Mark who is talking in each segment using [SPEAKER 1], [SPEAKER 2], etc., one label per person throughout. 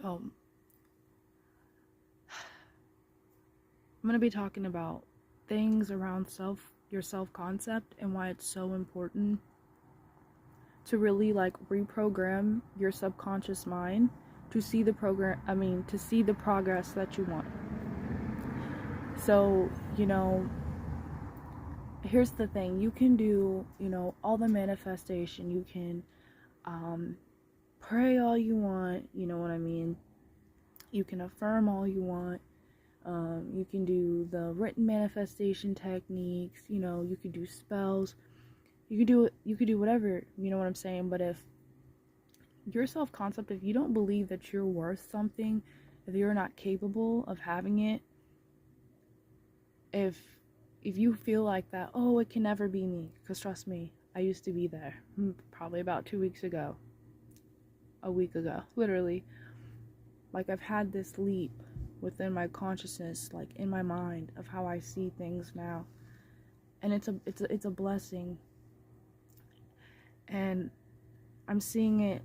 [SPEAKER 1] So, I'm going to be talking about things around your self-concept and why it's so important to really reprogram your subconscious mind to see to see the progress that you want. So, here's the thing. You can do, all the manifestation. You can pray all you want, you know what I mean? You can affirm all you want. You can do the written manifestation techniques, you could do spells. You could do whatever, you know what I'm saying? But if your self-concept, if you don't believe that you're worth something, if you're not capable of having it, if you feel like that, oh, it can never be me, because trust me, I used to be there, probably about 2 weeks ago, a week ago, literally. Like, I've had this leap within my consciousness, like in my mind, of how I see things now, and it's a blessing. And I'm seeing it,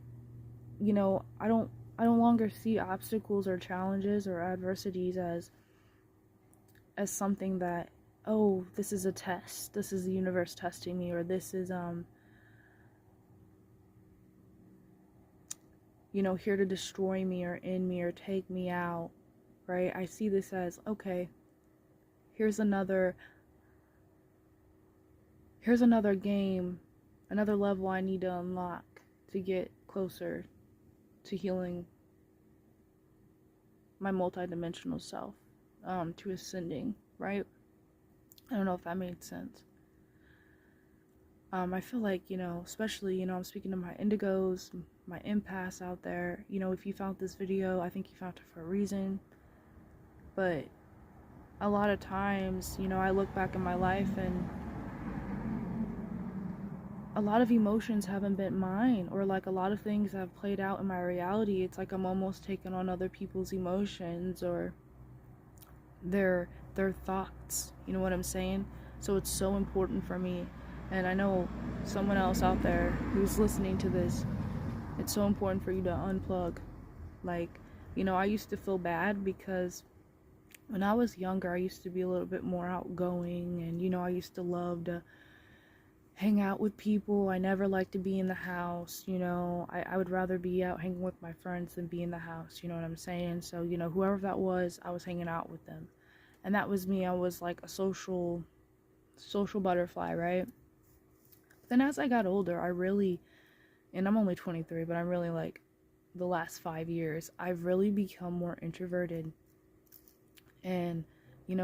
[SPEAKER 1] I don't longer see obstacles or challenges or adversities as something that, oh, this is a test, this is the universe testing me, or this is here to destroy me or end me or take me out, right? I see this as, okay, here's another game, another level I need to unlock to get closer to healing my multidimensional self, to ascending, right? I don't know if that made sense. I feel like, especially, I'm speaking to my indigos, my empaths out there, if you found this video, I think you found it for a reason. But a lot of times, I look back in my life and a lot of emotions haven't been mine, or like a lot of things have played out in my reality. It's like I'm almost taking on other people's emotions or their thoughts, you know what I'm saying? So it's so important for me, and I know someone else out there who's listening to this, it's so important for you to unplug. Like, I used to feel bad because when I was younger, I used to be a little bit more outgoing, and I used to love to hang out with people. I never liked to be in the house, I would rather be out hanging with my friends than be in the house, you know what I'm saying? So, whoever that was, I was hanging out with them. And that was me. I was like a social butterfly, right? But then as I got older, and I'm only 23, but I'm really like, the last 5 years, I've really become more introverted. And,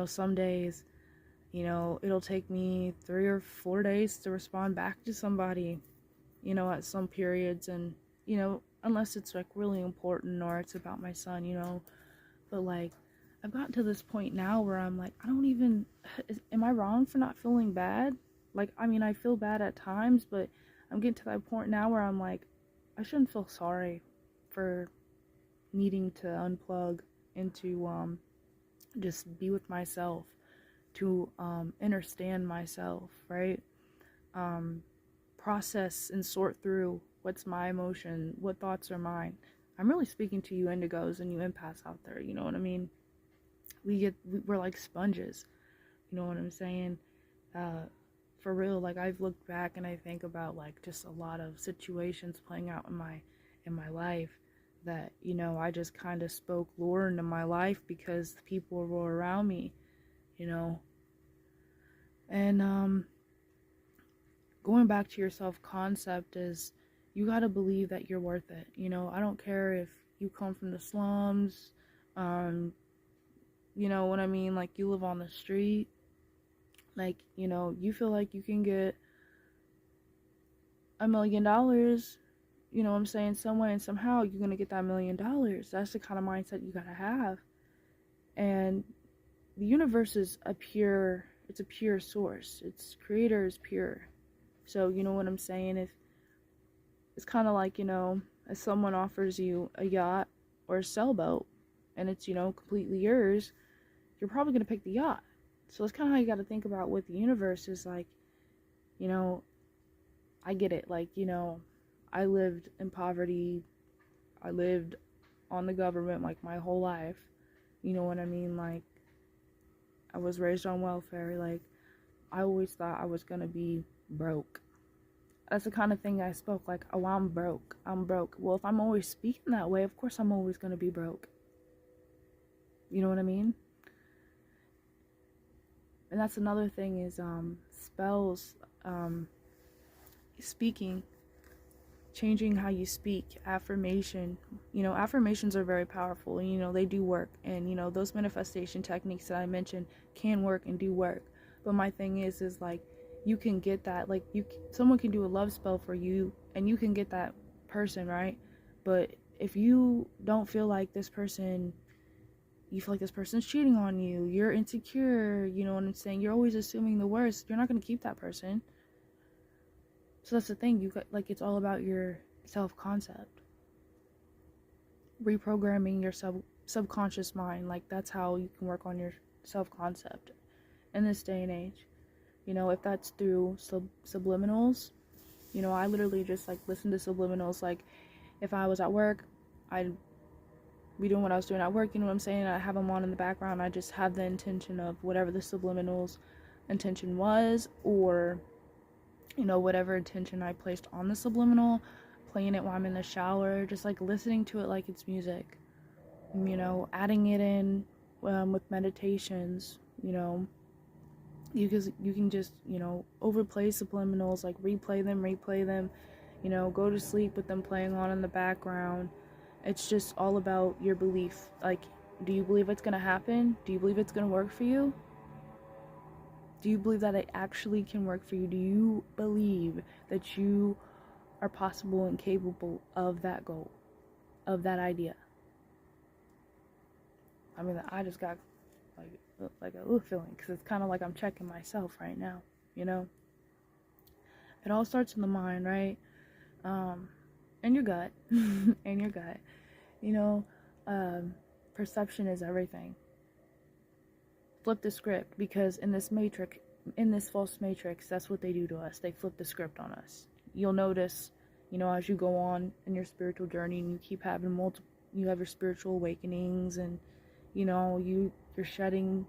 [SPEAKER 1] some days, it'll take me 3 or 4 days to respond back to somebody, at some periods. And, unless it's like really important or it's about my son, but like, I've gotten to this point now where I'm like, am I wrong for not feeling bad? Like, I mean, I feel bad at times, but I'm getting to that point now where I'm like, I shouldn't feel sorry for needing to unplug and to just be with myself, to understand myself, right? Process and sort through what's my emotion, what thoughts are mine. I'm really speaking to you indigos and you empaths out there, you know what I mean? We're like sponges, you know what I'm saying? For real, like, I've looked back and I think about like just a lot of situations playing out in my life that, I just kind of spoke lore into my life because the people were around me, and going back to your self-concept is, you got to believe that you're worth it. I don't care if you come from the slums, you know what I mean? Like, you live on the street, like, you feel like you can get $1 million, you know what I'm saying, some way and somehow you're gonna get that $1 million. That's the kind of mindset you gotta have. And the universe is it's a pure source. Its creator is pure. So, you know what I'm saying? If it's kind of like, if someone offers you a yacht or a sailboat and it's, completely yours, you're probably going to pick the yacht. So it's kind of how you got to think about with the universe is like, I get it. Like, I lived in poverty. I lived on the government like my whole life. You know what I mean? Like, I was raised on welfare. Like, I always thought I was gonna be broke. That's the kind of thing I spoke, like, oh, I'm broke. I'm broke. Well, if I'm always speaking that way, of course I'm always gonna be broke. You know what I mean? And that's another thing is spells, speaking, changing how you speak, affirmation. You know, affirmations are very powerful, and, you know, they do work. And, you know, those manifestation techniques that I mentioned can work and do work. But my thing is like, you can get that, like, someone can do a love spell for you, and you can get that person, right? But if you don't feel like this person, you feel like this person's cheating on you, you're insecure, you know what I'm saying, you're always assuming the worst, you're not going to keep that person. So that's the thing, you got, like, it's all about your self-concept, reprogramming your subconscious mind. Like, that's how you can work on your self-concept in this day and age. You know, if that's through subliminals, you know, I literally just, like, listen to subliminals. Like, if I was at work, I'd be doing what I was doing at work, you know what I'm saying? I have them on in the background. I just have the intention of whatever the subliminals intention was, or, you know, whatever intention I placed on the subliminal, playing it while I'm in the shower, just, like, listening to it like it's music, you know, adding it in with meditations, you know. You can just, you know, overplay subliminals, like, replay them, you know, go to sleep with them playing on in the background. It's just all about your belief. Like, do you believe it's gonna happen? Do you believe it's gonna work for you? Do you believe that it actually can work for you? Do you believe that you are possible and capable of that goal, of that idea? I mean, I just got like a feeling, because it's kind of like I'm checking myself right now, you know. It all starts in the mind, right? And your gut. And your gut, you know. Perception is everything. Flip the script, because in this false matrix, that's what they do to us. They flip the script on us. You'll notice, you know, as you go on in your spiritual journey, and you keep having you have your spiritual awakenings, and, you know, you're shedding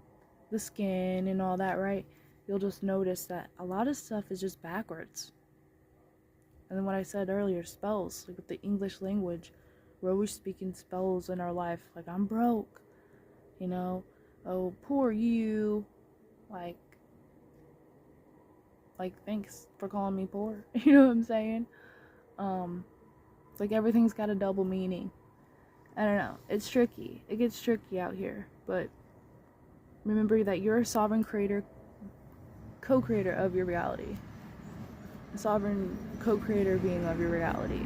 [SPEAKER 1] the skin and all that, right? You'll just notice that a lot of stuff is just backwards. And then what I said earlier, spells, like with the English language, we're always speaking spells in our life. Like, I'm broke, you know, oh, poor you, like, thanks for calling me poor. You know what I'm saying? It's like everything's got a double meaning. I don't know. It's tricky. It gets tricky out here. But remember that you're a sovereign creator, co-creator of your reality. A sovereign co-creator being of your reality.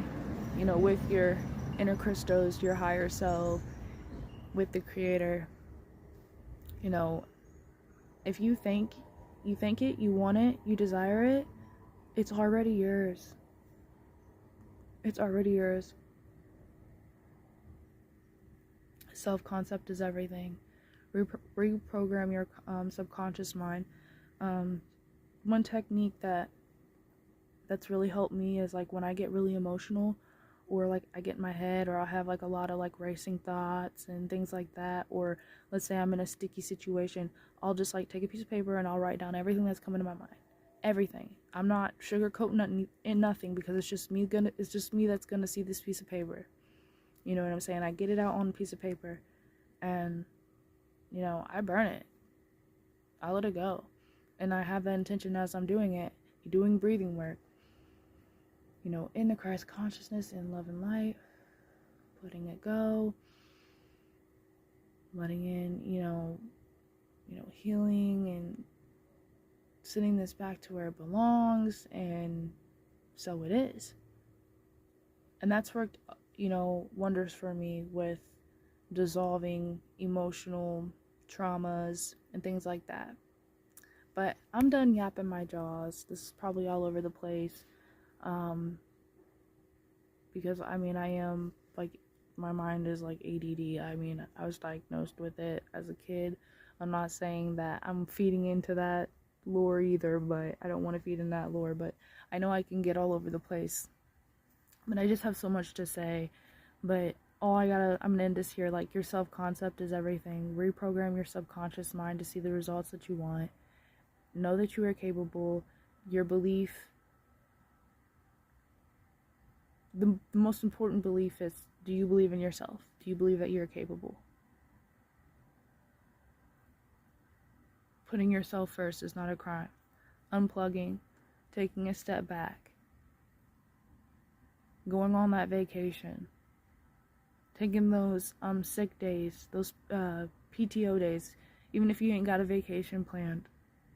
[SPEAKER 1] You know, with your inner Christos, your higher self, with the creator. You know, if you think it, you want it, you desire it, it's already yours. It's already yours. Self-concept is everything. Reprogram your subconscious mind. One technique that's really helped me is, like, when I get really emotional, or, like, I get in my head, or I'll have, like, a lot of, like, racing thoughts and things like that, or let's say I'm in a sticky situation, I'll just, like, take a piece of paper and I'll write down everything that's coming to my mind. Everything. I'm not sugarcoating nothing, because it's just me that's gonna see this piece of paper. You know what I'm saying? I get it out on a piece of paper, and, you know, I burn it. I let it go. And I have that intention as I'm doing it. You're doing breathing work. You know, in the Christ consciousness, in love and light, letting it go, letting in, you know, healing, and sending this back to where it belongs, and so it is. And that's worked, you know, wonders for me with dissolving emotional traumas and things like that. But I'm done yapping my jaws. This is probably all over the place. Because, I mean, I am, like, my mind is like ADD. I mean, I was diagnosed with it as a kid. I'm not saying that I'm feeding into that lore either, but I don't want to feed in that lore, but I know I can get all over the place. But I just have so much to say. But I'm gonna end this here. Like, your self-concept is everything. Reprogram your subconscious mind to see the results that you want. Know that you are capable. Your belief, the most important belief is, do you believe in yourself? Do you believe that you're capable? Putting yourself first is not a crime. Unplugging, taking a step back, going on that vacation, taking those sick days, those PTO days, even if you ain't got a vacation planned,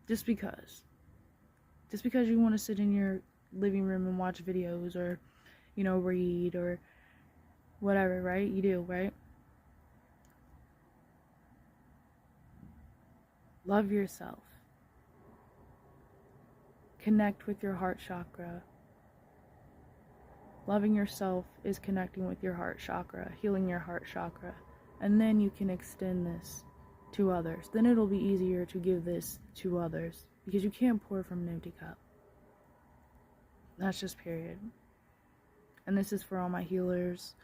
[SPEAKER 1] just because you want to sit in your living room and watch videos, or read, or whatever, right? You do, right? Love yourself. Connect with your heart chakra. Loving yourself is connecting with your heart chakra, healing your heart chakra. And then you can extend this to others. Then it'll be easier to give this to others, because you can't pour from an empty cup. That's just period. And this is for all my healers,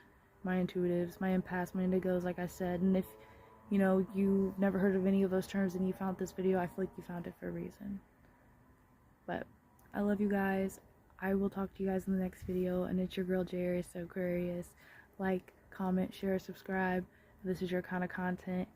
[SPEAKER 1] my intuitives, my empaths, my indigos, like I said. And if you've never heard of any of those terms and you found this video, I feel like you found it for a reason. But I love you guys. I will talk to you guys in the next video. And it's your girl, Jairus Aquarius. Like, comment, share, subscribe. If this is your kind of content.